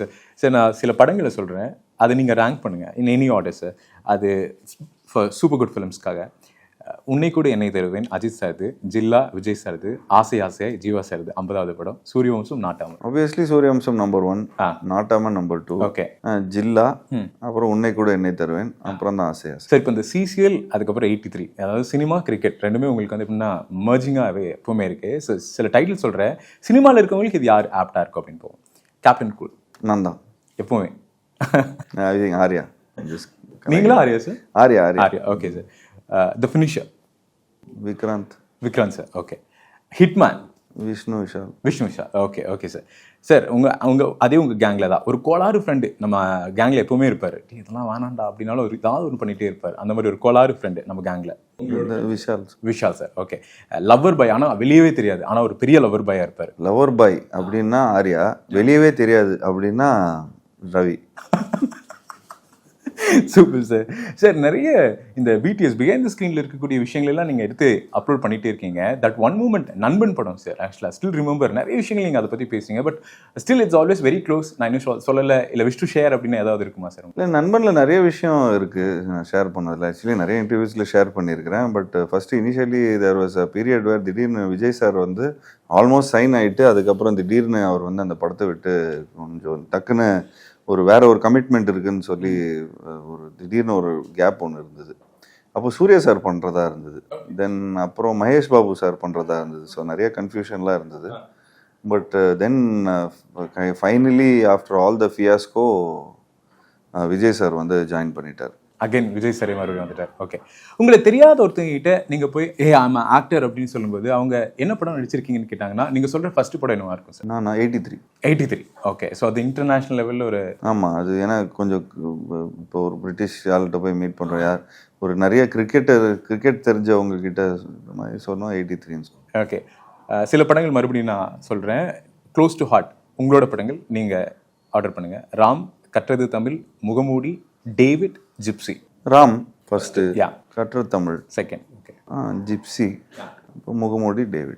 Sir. Sir நான் சில படங்களை சொல்கிறேன், அதை நீங்கள் ரேங்க் பண்ணுங்கள் இன் எனி ஆர்டர் சார். அது சூப்பர் குட் ஃபிலிம்ஸ்க்காக உன்னை கூட என்னை தருவேன் அஜித் சார்து, ஜில்லா விஜய் சார்து, ஆசை ஆசையாய் ஜீவா சார்து 50வது படம், சூரியவம்சம் நாட்டாம. ஆப்வியஸ்லி சூரியவம்சம் நம்பர் 1, நாட்டாம நம்பர் 2, ஓகே, ஜில்லா, அப்புறம் உன்னை கூட என்னை தருவேன், அப்புறம் தான் ஆசை ஆசை. சார் இப்போ இந்த சிசிஎல் அதுக்கப்புறம் 83, அதாவது சினிமா கிரிக்கெட் ரெண்டுமே உங்களுக்கு வந்து எப்படின்னா மர்ஜிங்காகவே எப்பவுமே இருக்கு. ஸோ சில டைட்டில் சொல்கிறேன், சினிமாவில் இருக்கவங்களுக்கு இது யார் ஆப்டாக இருக்கும் அப்படின்னு போவோம். கேப்டன் கூல் நான் தான் எப்பவுமே. ஆர்யா. நீங்களும் Arya sir? Arya Arya. Okay sir. The finisher Vikranth sir. Okay. Hitman Vishnu Vishal. Okay okay sir. Sir அவங்க அதே உங்கள் கேங்கில் தான் ஒரு கோளாறு ஃப்ரெண்டு நம்ம கேங்கில் எப்பவுமே இருப்பார். இதெல்லாம் வேணாண்டா அப்படின்னாலும் ஒரு ஏதாவது ஒன்று பண்ணிகிட்டே இருப்பார். அந்த மாதிரி ஒரு கோளாறு ஃப்ரெண்டு நம்ம கேங்கில் Vishal sir. Okay. Lover boy, ஆனால் வெளியவே தெரியாது, ஆனால் ஒரு பெரிய லவ்வர் பாயாக இருப்பார். லவ்வர் பாய் அப்படின்னா ஆர்யா, வெளியவே தெரியாது அப்படின்னா ரவி. Super sir. சார் நிறைய இந்த பிடிஎஸ் பிஹைண்ட் த ஸ்க்ரீனில் இருக்கக்கூடிய விஷயங்கள் எல்லாம் நீங்கள் எடுத்து அப்லோட் பண்ணிகிட்டே இருக்கீங்க. தட் ஒன் மூமெண்ட் நண்பன் படம் சார், ஆக்சுவலாக ஸ்டில் ரிமெம்பர் நிறைய விஷயங்கள் நீங்கள் அதை பற்றி பேசுங்க. But still it's always very close. நான் இன்னும் சொல்லலை இல்லை விஷ் டு ஷேர் அப்படின்னு ஏதாவது இருக்குமா சார்? இல்லை, நண்பனில் நிறைய விஷயம் இருக்குது நான் ஷேர் பண்ணதில்லை. ஆக்சுவலி நிறைய இன்டர்வியூஸில் ஷேர் பண்ணியிருக்கிறேன். But first initially there was a period where திடீர்னு விஜய் சார் வந்து ஆல்மோஸ்ட் சைன் ஆகிட்டு அதுக்கப்புறம் திடீர்னு அவர் வந்து அந்த படத்தை விட்டு கொஞ்சம் டக்குன்னு வேற ஒரு கமிட்மெண்ட் இருக்குன்னு சொல்லி ஒரு திடீர்னு ஒரு கேப் ஒன்று இருந்தது. அப்போ சூர்யா சார் பண்ணுறதா இருந்தது, தென் அப்புறம் மகேஷ் பாபு சார் பண்ணுறதா இருந்தது. ஸோ நிறைய கன்ஃபியூஷன்லாம் இருந்தது. But then finally after all the fiasco Vijay sir வந்து ஜாயின் பண்ணிட்டார். அகைன் விஜய் சாரே மறுபடியும் வந்துட்டார். ஓகே. உங்களை தெரியாத ஒருத்தங்கிட்ட நீங்கள் போய் ஐம் ஆக்டர் அப்படின்னு சொல்லும்போது அவங்க என்ன படம் நடிச்சிருக்கீங்கன்னு கேட்டாங்கன்னா நீங்கள் சொல்கிற ஃபர்ஸ்ட் படம் என்னவா இருக்கும் சார்? நான் 83. ஓகே. ஸோ அது இன்டர்நேஷ்னல் லெவலில் ஒரு ஆமாம். அது ஏன்னா கொஞ்சம் இப்போ ஒரு பிரிட்டிஷ் ஆள்கிட்ட போய் மீட் பண்ணுறோம், யார் ஒரு நிறைய கிரிக்கெட் தெரிஞ்சவங்க கிட்ட சொன்னோம் 83. ஓகே. சில படங்கள் மறுபடியும் நான் சொல்கிறேன், க்ளோஸ் டு ஹார்ட் உங்களோட படங்கள் நீங்கள் ஆர்டர் பண்ணுங்கள். ராம், கற்றது தமிழ், முகமூடி, டேவிட், ஜிப்சி. ராம் ஃபர்ஸ்ட், கற்றது தமிழ் செகண்ட், ஓகே, ஜிப்சி, முகமூடி, டேவிட்.